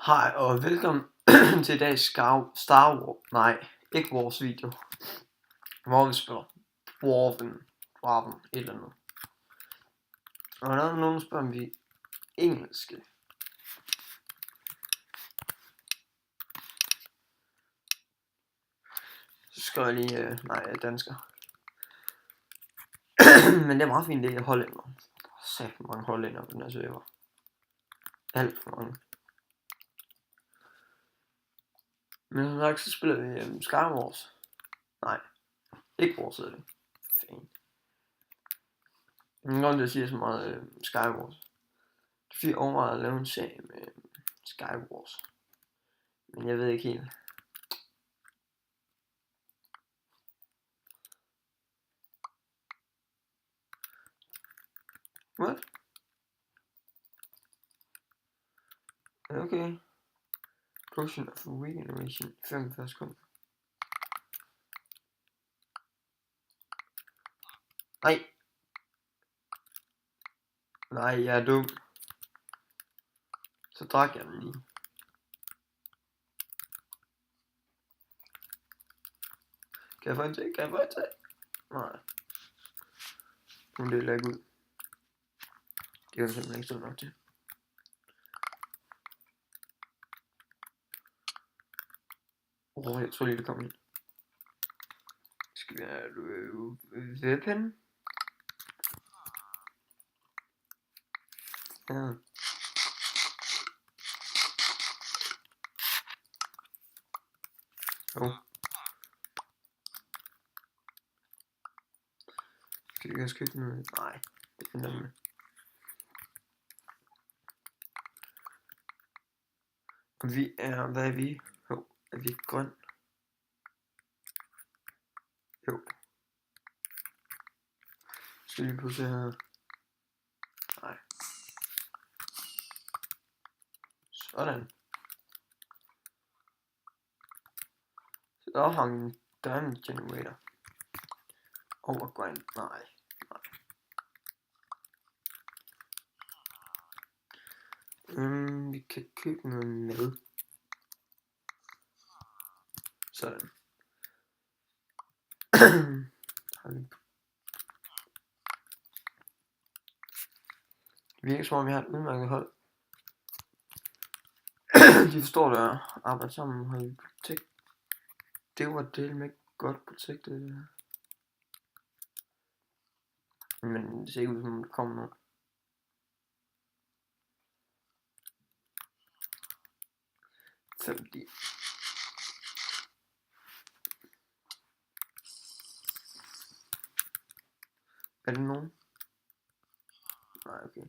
Hej og velkommen til dagens Star Wars, nej, ikke vores video, hvor vi spiller Dwarven, et eller andet. Og der er nogen, der spørger, om vi er engelske. Så skal jeg lige, nej, jeg er dansker. Men det er meget fint, det er hollænder. Der er så mange hollænder på den her server. Alt for mange. Men som sagt, så spiller vi Star Wars. Nej, ikke vores hedder det. Fint. Jeg kan godt sige så meget Skywars. Det er fordi jeg overvejer at lave en serie med Skywars. Men jeg ved ikke helt. What? Okay. Potion of Regeneration 45 sekunder. Nej. Nej, jeg er dum. Så drak jeg den lige. Kan jeg få en til? Nej. Nu deler jeg ikke ud. Det er jo simpelthen ikke stået nok til. Jeg tror lige det kommer ind. Skal vi have weapon? Ja. Skal vi også købe noget? Nej, det finder med. Vi er, hvad er vi? Er vi grøn? Jo. Skal vi lige på se her? Nej. Sådan. Så der har vi en diamond generator. Overgrind. Nej. Vi kan købe noget med. Sådan. Det virker som om vi har et udmærket hold. De forstår det at arbejde sammen og i politik. Det var del med godt politik det her. Men det ser ikke ud som om der kommer noget. Fordi er det nogen? Nej, okay.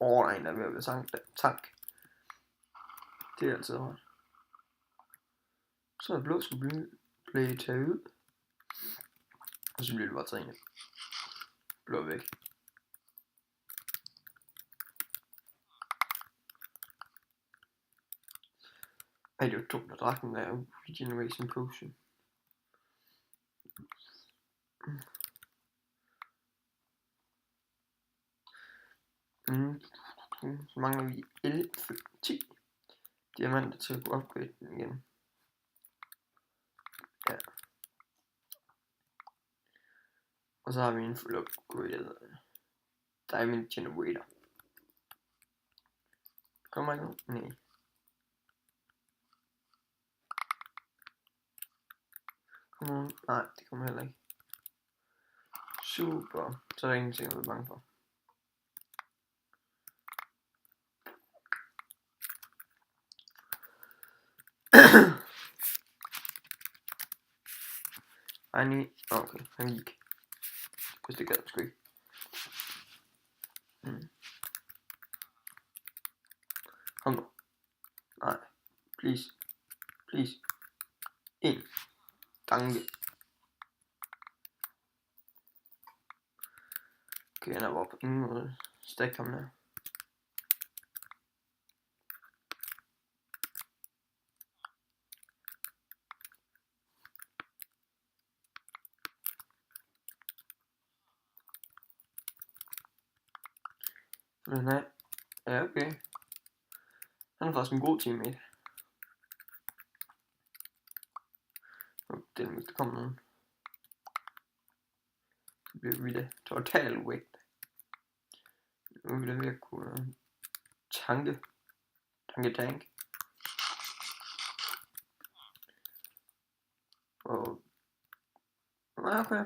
Der er en, der er ved at være tank. Det er altid hårdt. Så er blå skal blive taget ud. Og så bliver det bare taget ind. Blå væk. Ej, det var dumt, der drak den der Regeneration Potion. Så mangler vi 10 diamanter til at kunne upgrade den igen. Ja. Og så har vi en fuld upgraded diamond generator. Kommer ikke nogen? Nej. Kommer nogen? Nej, det kommer heller ikke. Super. Så er der ingenting at være bange for. Okay, han gik. Hvis det gad jeg sgu ikke. Kom nu. Nej. Please. En. Danke. Okay, han er bare på ingen måde stack ham der. Den her. Ja, okay. Han er faktisk en god teammate. Den hvis der kommer nogen. Så bliver vi det total væk. Nu er vi da ved at kunne tank. Og okay.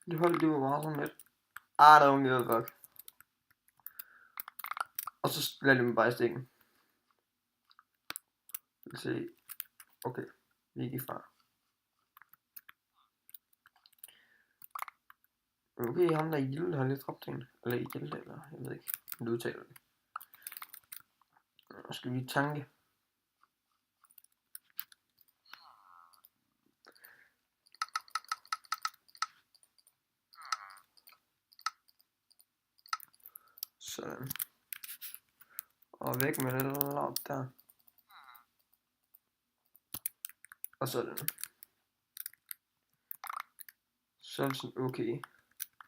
Det holdt det var bare sådan lidt. I don't give a fuck. Og så lader de mig bare i stikken. Vi se. Okay, vi gik fra. Okay, ham der i Gilde har lidt dræbt en. Eller i Gilde, eller jeg ved ikke, om du udtaler det. Nu skal vi tanke. Sådan. Og væk med det lort der. Og sådan. Så er det sådan okay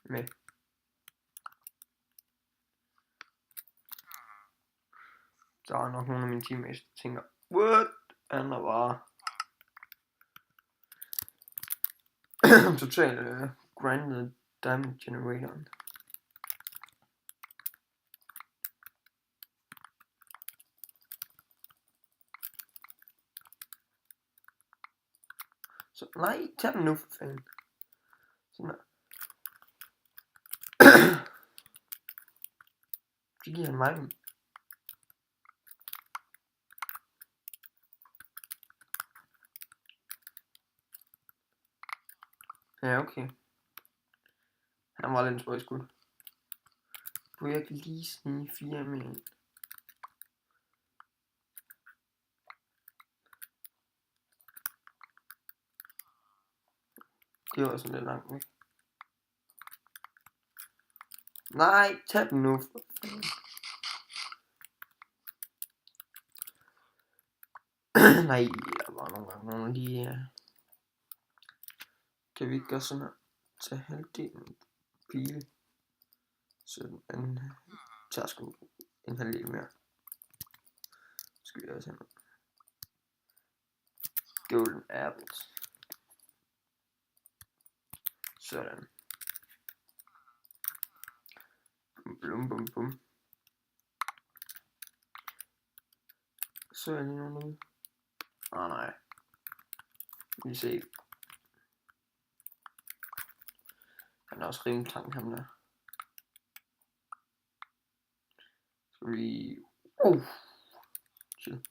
med. Der er nok nogle af mine teammates, der tænker, what? Han er bare totalt grinded damage generatoren. Så nej, tag den nu for fanden. Sådan der. Så giver han mig dem. Ja, okay. Han var lidt en spøjskud. Kunne jeg ikke lige snige 4 med en? Det var sådan lidt langt væk. Nej, tag den nu. Nej, der var nogle gange nogle af de... Kan vi ikke gøre sådan her? Tag halvdelen pile. Så den tager sgu en halvdel mere. Så skal vi også have noget. Golden apples. Sådan. Bum bum bum. Så er lige nogen ude. Nej. Vi ser. Han er også rimelig tank, ham der. Så vi... Chill.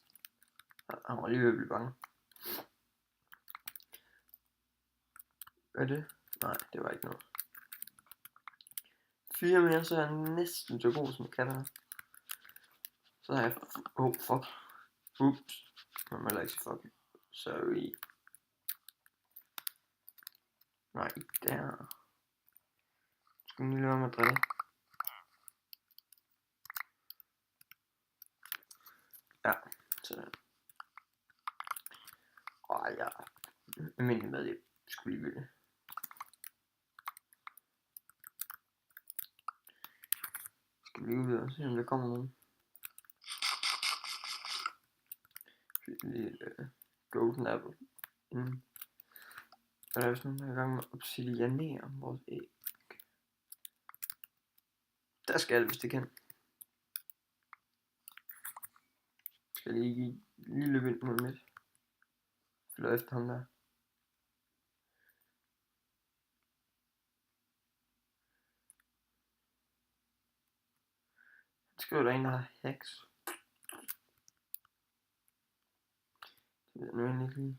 Han var lige ved at blive bange. Hvad er det? Nej, det var ikke noget. 4 mere, så er jeg næsten så god som katter. Så har jeg... fuck. Ups. Man må ikke sige fuck. Sorry. Nej, der. Skal vi lige lade mig at drille? Ja, sådan. Ja. Almindelig medhjælp. Skulle lige vælge. Skal vi ud og se om der kommer nogen. Lige golden apple. Og der er sådan en gang med obsidianere vores æg. Der skal det, hvis det kan. Skal lige give en lille vind mod midt. Følger efter ham der. Skriver der en, der har hacks. Det ved nu endelig lige.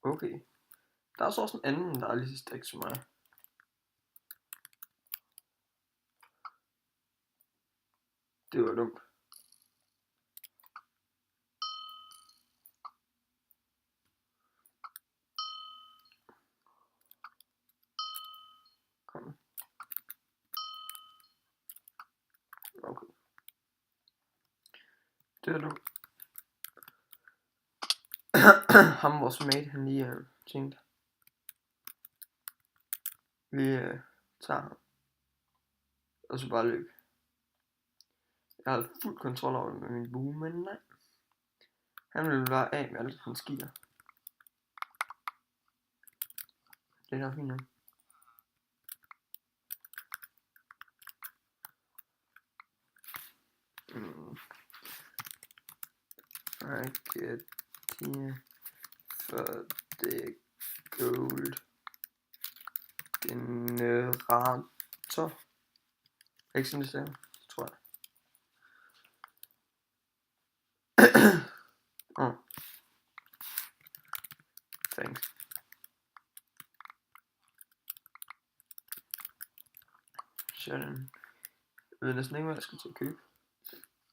Okay. Der er så også en anden, der er lige så stærk som mig. Det var dumt. det du. Ham vores mate, han lige tænkte. Vi tager ham. Og så bare løb. Jeg havde fuld kontrol over det med min bue, men nej. Han ville bare af med alle hans skier. Det er da fint nok. I get here for the gold generator. Ikke sådan det ser, tror jeg. Oh. Thanks. Sådan. Jeg ved næsten ikke, hvad jeg skal til at købe.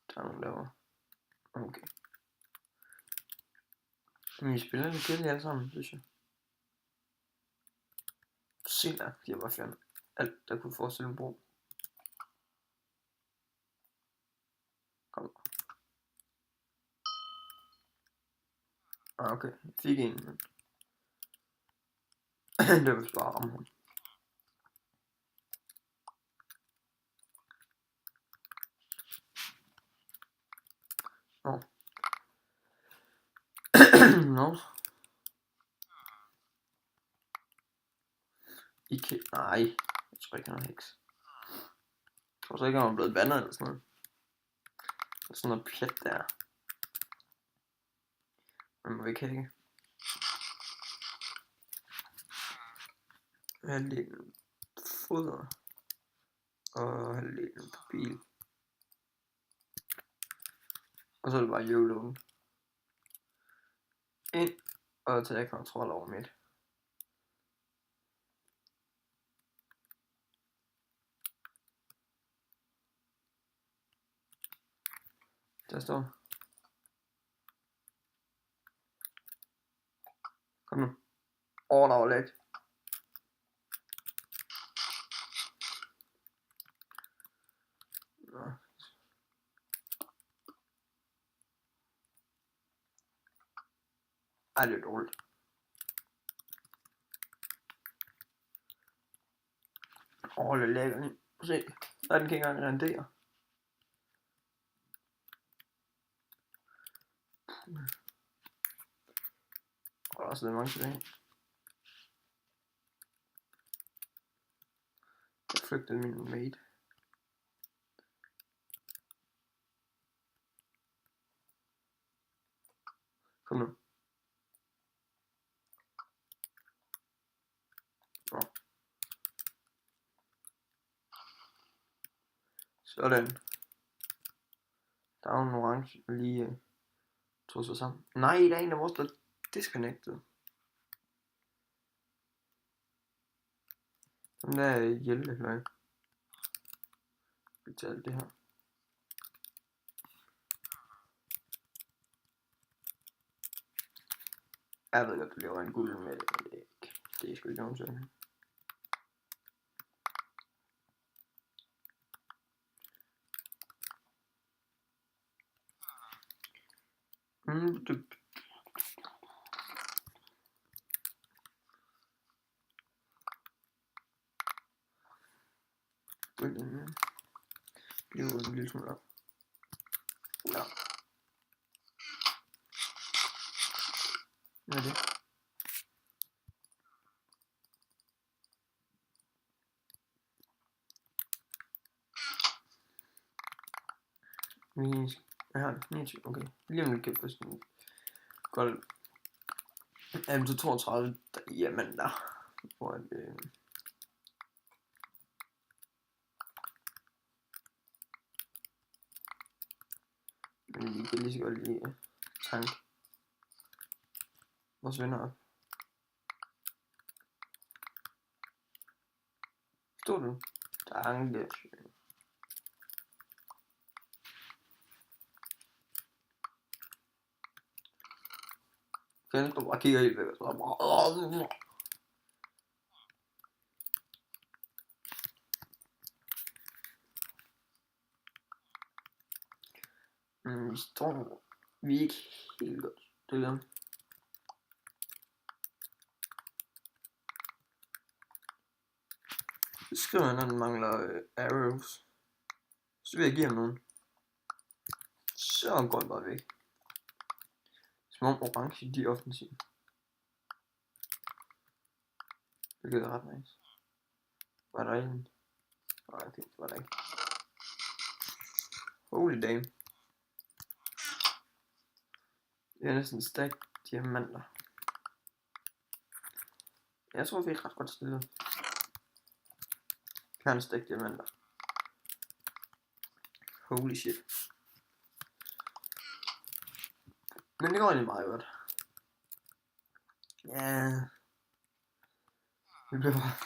Der er nogen derovre. Okay. Men vi spiller lidt kedeligt alle sammen, synes jeg. Se der, de har bare fjernet alt, der kunne forestille en bro. Kom. Okay, jeg fik en, men det var bare ramme ham. Nå. Nå. Ikke, nej. Jeg tror ikke, han er heks. Jeg tror så ikke, han er blevet bandet eller sådan noget. Det er sådan noget pjat der. Man må ikke hække. Halvdelen foder. Og halvdelen på bil. Og så er det bare YOLO'en. Ind og tage kontrol over midt. Der står. Kom nu. Der var lægt. Ej, det er dårligt. Det er lækkert. Se, der er den ikke engang rendere. Der er også lidt mange tilbage. Jeg flygtede min mate. Kom nu. Sådan. Der er en orange lige tog sig sammen. Nej, der er en af vores, der er disconnected. Den der hjælpeløg. Vi tager det her. Jeg ved godt, du laver en guld med det, men det er ikke. Det er sgu ikke nogen sådan. Det. Bliver en lille smule op. Ja. Hvad er det? Jeg har 29, okay. Lige om lidt kan jeg få sådan godt M232 jamen der. Hvor det men vi kan lige så godt lige tank vores venner op. Forstår du? Tanke. Kan du bare kigge helt væk og så bare. Vi er ikke helt godt stillet. Det skriver han, at den mangler arrows. Så vil jeg give ham nogen. Så går den bare væk. Som om orange, de er offensive. Det gør ret nice. Var der en? Nej, okay, det var der ikke. Holy damn. Det er næsten stack diamanter. Jeg tror, vi er ret godt stillet. Kan stack diamanter. Holy shit. Men det går egentlig meget godt. Ja. Det bliver bare...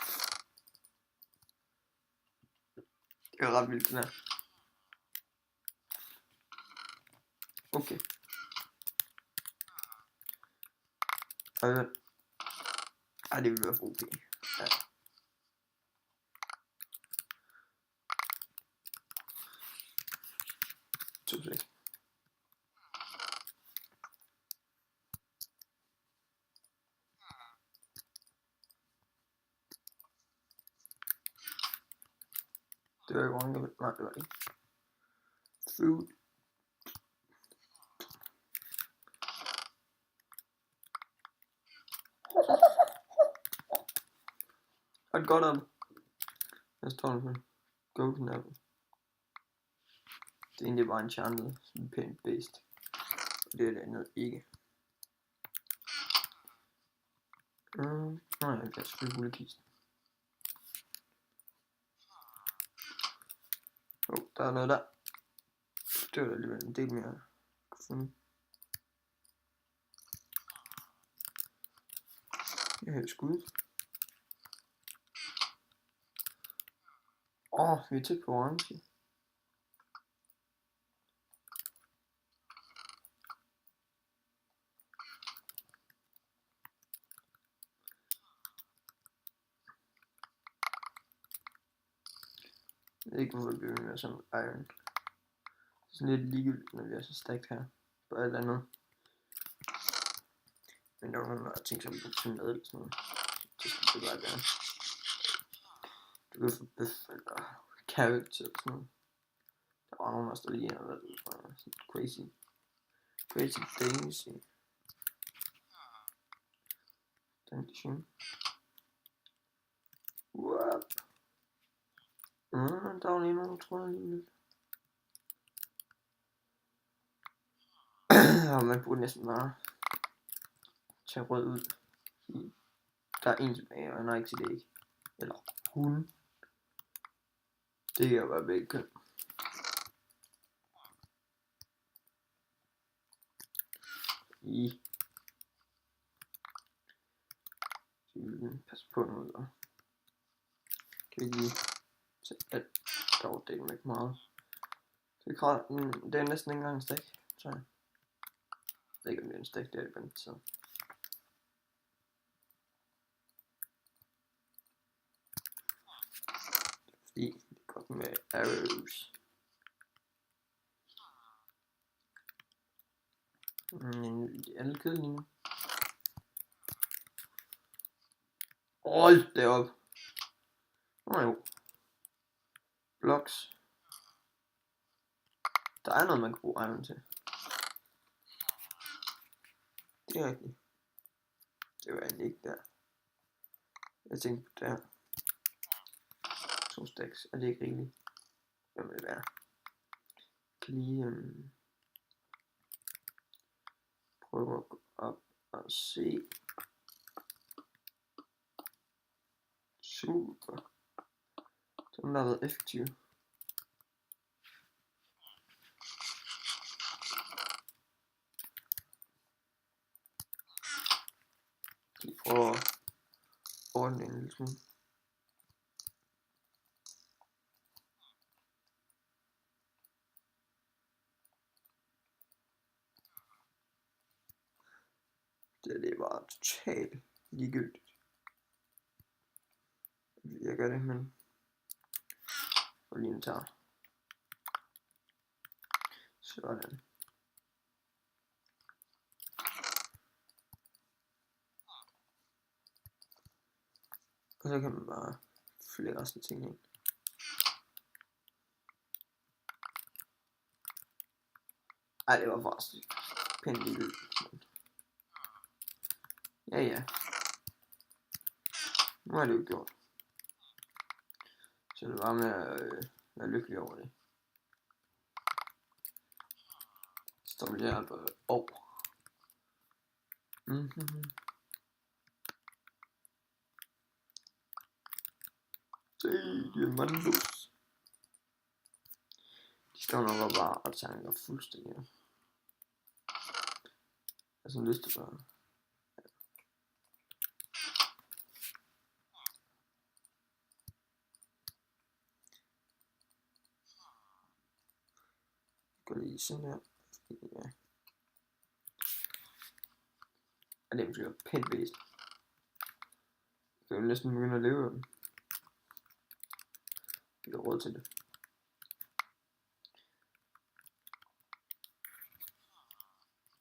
Det er ret vildt, den her. Okay. Ej, det vil være for OP. Ja. Tusind. Det var ikke orange, nej, det var det ikke. Food. Hold godt op. Jeg står den golden apple. Det er egentlig bare en enchanted, sådan pænt based. Og det er det andet ikke. Nej, jeg kan selvfølgelig guldkisten. Der er noget der. Det var alligevel en del mere. Jeg har et skud. Vi er tæt på orange. Jeg ved ikke, hvorfor det bliver mere som iron. Det er sådan lidt ligegyldigt, når vi er så stacked her. På alt andet. Men der var nogle andre ting, som vi kunne finde med eller sådan noget. Det skulle det bare være. Det var for bøf eller carrot eller sådan noget. Der var nogen, der stod lige og det var sådan crazy. Crazy daisy. Dankeschön. What? Der var lige nogen, tror jeg lige lidt. Og man burde næsten bare tage rød ud. Der er en tilbage, og nej, ikke det ikke. Eller hun. Det kan være begge køn. Pas på noget der. Kan vi lige sætte alt dog, det er ikke meget. Det er næsten ikke engang en stack, tror jeg. Jeg ved ikke om det er en stack, det er det vent så. Fordi det er godt med arrows. De er alle kedelige nu. Hold det op. Jo. Blocks. Der er noget man kan bruge iron til. Det er rigtigt. Det var egentlig ikke der. Jeg tænkte på der. 2 stacks. Er det ikke rigeligt? Hvad vil det være? Kan lige prøve at gå op og se. Super. Den har været effektiv. De prøver at ordne en lille smule. Det er bare totalt ligegyldigt. Jeg gør det, men og lige en tager. Sådan. Og så kan man bare fylde resten af tingene ind. Ej, det var faktisk pænt lille. Ja. Nu er det jo gjort. Så det var med at være lykkelig over det. Står vi der på Se, diamantus. De står nok og bare og tanker fuldstændig. Jeg har sådan lyst til bare. Gå lige sådan her. Ja. Og det er måske pænt væsen. Jeg kan jo næsten begynde at leve af dem. Vi har råd til det.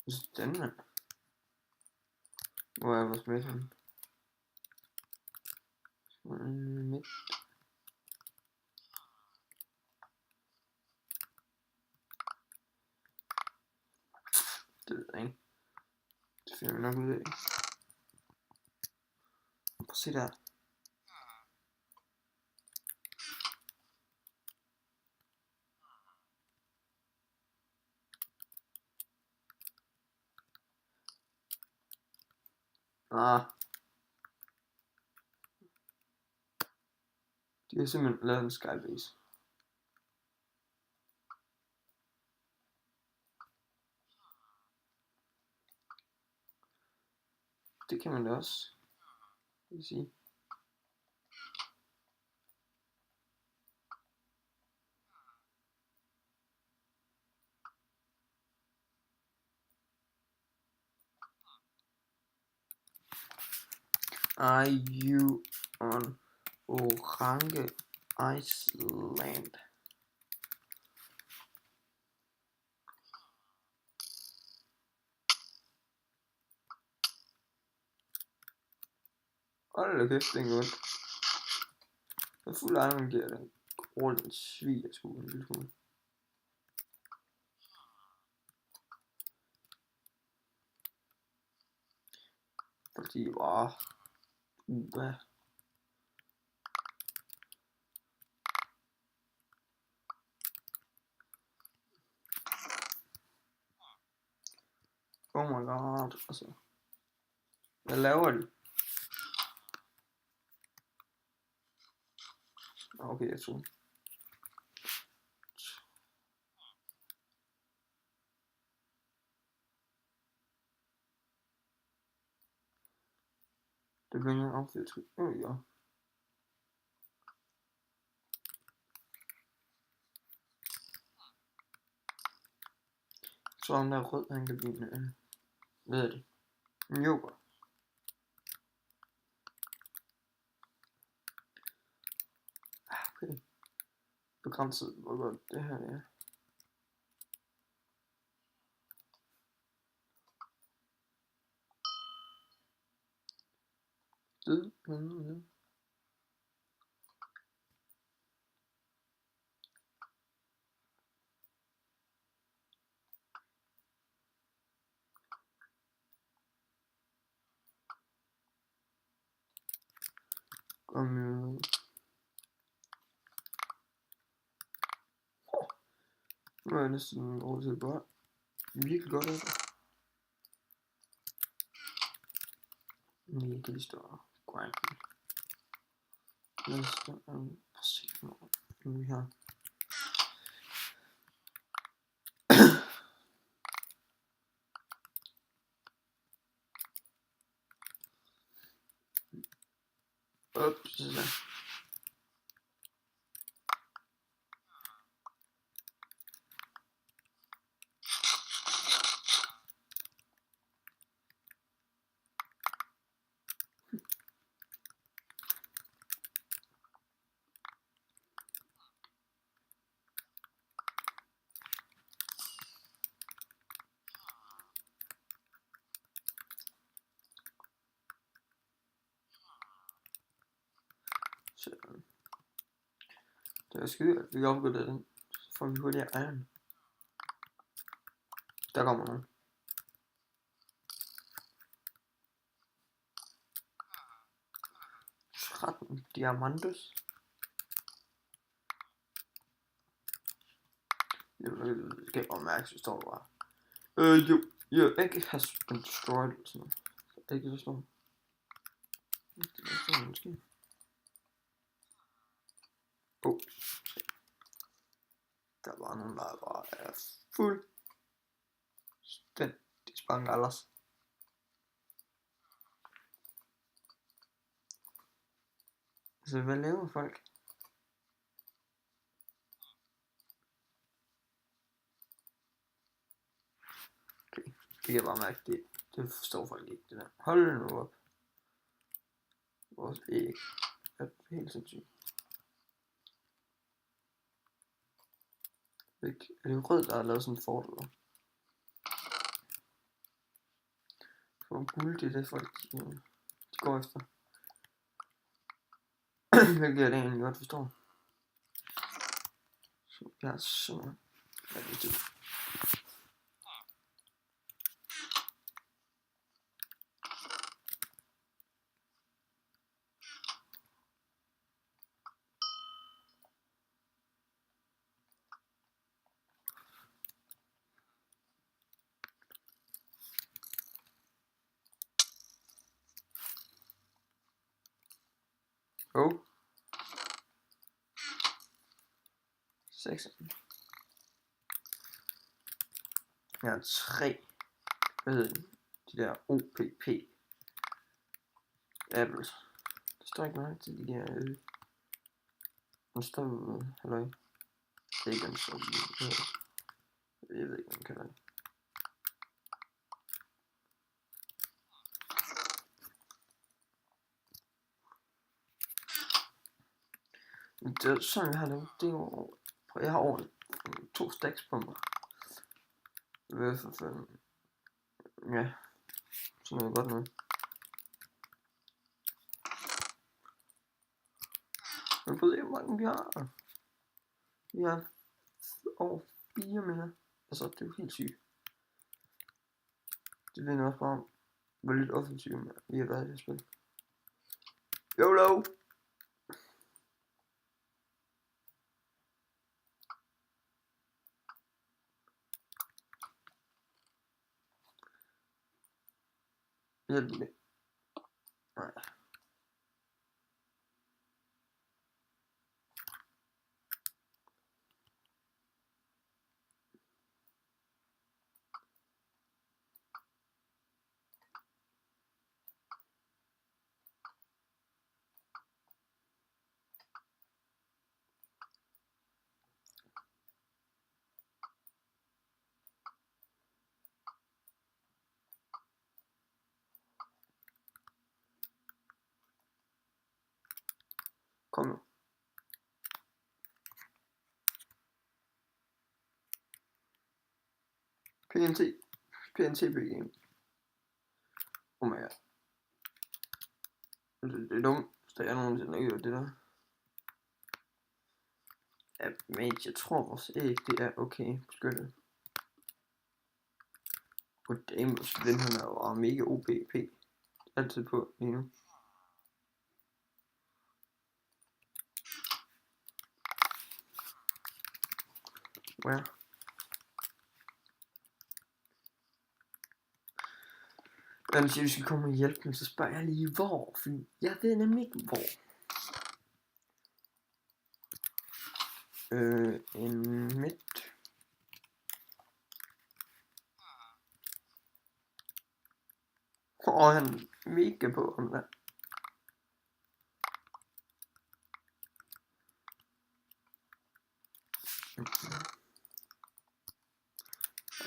Sådan, mand. Hvor er vores med henne? Midt. Det ved jeg ikke. Det finder vi nok ud af. Prøv at se der. De har simpelthen lavet en skybase. Det kan man da også. Det vil sige. Are you on Orange Island? Hold da kæft, den går ondt. Med fuld ejendom giver den rundt en svig af skolen en lille smule. Fordi hvad? Oh my god, altså. Hvad laver de? Okay, jeg tror. Det bliver en affyret. Ja. Så om der er rød, han kan blive en, hvad er det? En yoghurt. Okay. Begrænset, hvor godt det her er. Det. Nu er jeg næsten over til bare virkelig godt af det. Nu kan vi stå og grinde. Lad os stå og se nu vi har. Ups. Så det er skide, at vi opgraderet den. Så får vi hurtigere iron. Der kommer nogen. 13 diamantes. Det skal jeg bare mærke, så står der bare. Your egg has been destroyed. Sådan noget. Ikke så sådan. Det er sådan måske. Der var nogen, der bare er fuldstændig spangallers. Så hvad laver folk? Okay, det kan jeg bare mærke, det forstår folk ikke, det der. Hold nu op. Vores æg er helt sindssygt. Er det rød, der har lavet sådan en fort, eller? For guld, det er det folk, de går efter. Hvilket er det egentlig godt forstår. Så jeg er sådan. Ja, det er det. Oh. 6. Jeg har 3. Hvad hedder de der OPP apples. Det står ikke meget til de der den står halløj. Det er ikke en sådan. Jeg ved ikke, hvad man kalder det. Det er sådan, jeg har det. Det er jo, jeg har over 2 stacks på mig. Hvad for fanden? Ja, sådan noget godt noget. Men på det, hvor mange vi har. Vi har over 4 mere. Altså, det er jo helt sygt. Det vinder også bare om, hvor lidt offensivt vi har været i det spil. YOLO! Hjælp mig. Nej. Kom nu. PNT bygging. Oh my god. Det er dumt, så jeg nogensinde ikke gjort det der. Ja, mate, jeg tror vores æg, det er okay beskyttet. Goddammit, den her er jo mega OBP. Altid på lige nu. Where? Hvis vi skal komme og hjælpe dem, så spørger jeg lige hvor, fordi jeg ved nemlig ikke hvor. En midt. Han er mega på ham der.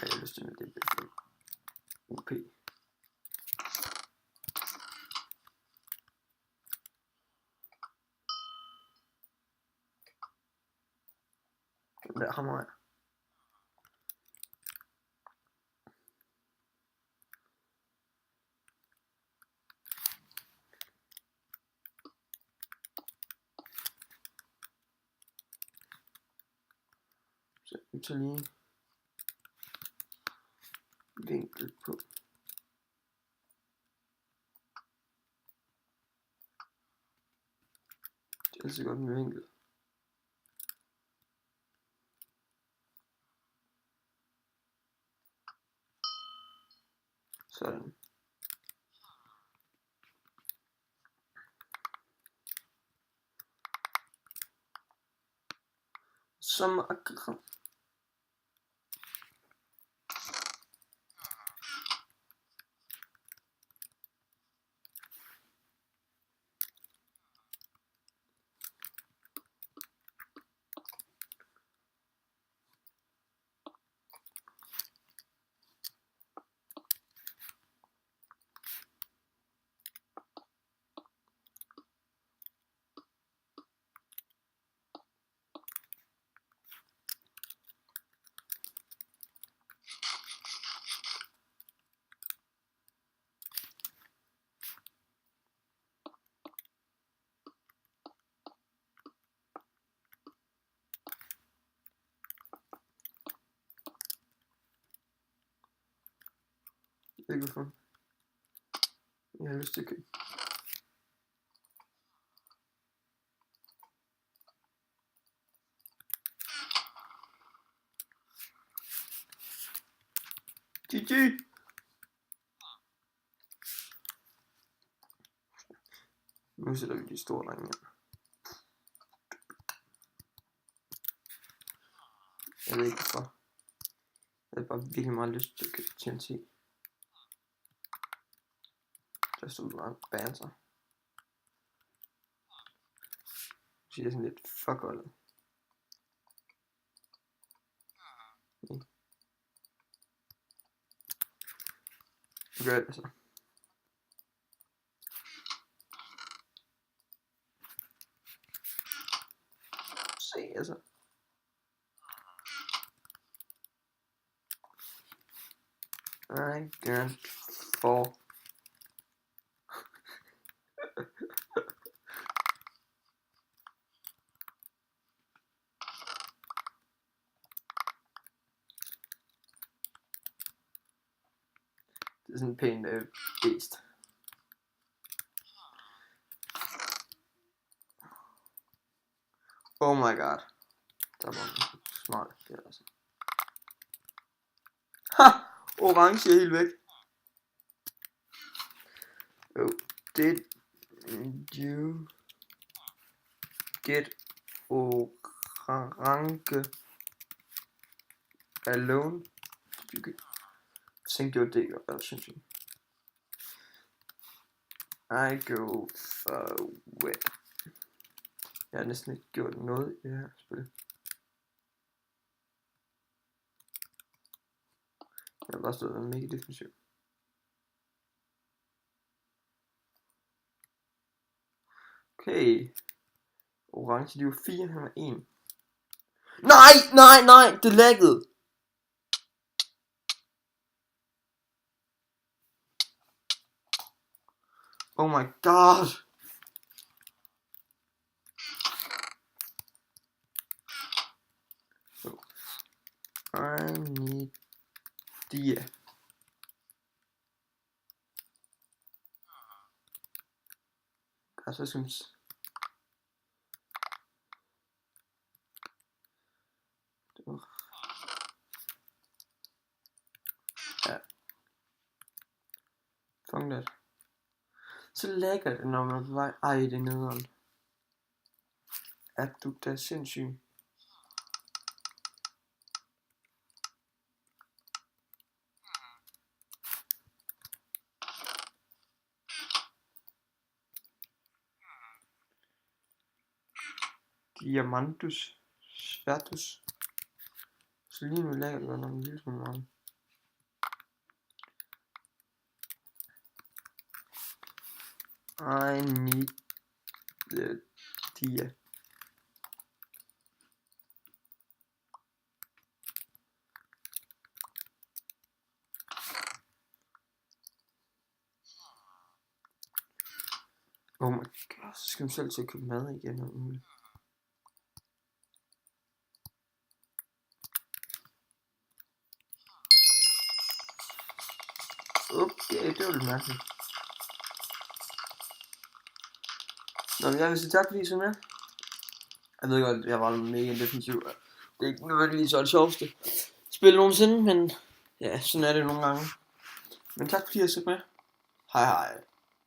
Jeg har lyst til, at det bliver OP. Der hammer jeg. Så vi tager lige vinkel på. Det er altid godt med vinkel. Sådan. Som akkurat. Ikke hvorfor. Jeg har lyst til at købe. GG! Nu sætter vi de store drenge her. Jeg ved ikke hvorfor. Jeg har bare virkelig meget lyst til at købe TNT. Der stod bare banter. Så det er sådan lidt fuckholdet. Gør det så. Se altså. I can't fall. Det er sådan en pæn beast. Oh my god. Der var smart. Det er altså. Ha! Orange er helt væk. Oh, did you get orange alone? Tænkte det ikke, hvad synes jeg. I go for wet. Jeg har næsten ikke gjort noget i det her spil. Jeg har bare stået mega defensiv. Okay. Orange, de er jo 4, han er 1. Nej, det laggede. Oh my god. So, I need dia. Altså, jeg synes. Ja. Fang det. Så lækker det, når man er på vej. Ej, det er nederen. Er du da sindssyg? Diamantus. Svertus. Så lige nu lækker det, når man lille smule meget. I need the dia. Oh my god, så skal man selv til at købe mad igen og muligt. Okay, det var lidt mærkeligt. Nå, men jeg vil sige tak fordi I så med. Jeg ved godt, jeg var mega defensiv. Det er ikke nødvendigvis så det sjoveste spil nogensinde, men ja, sådan er det nogle gange. Men tak fordi I så med. Hej hej.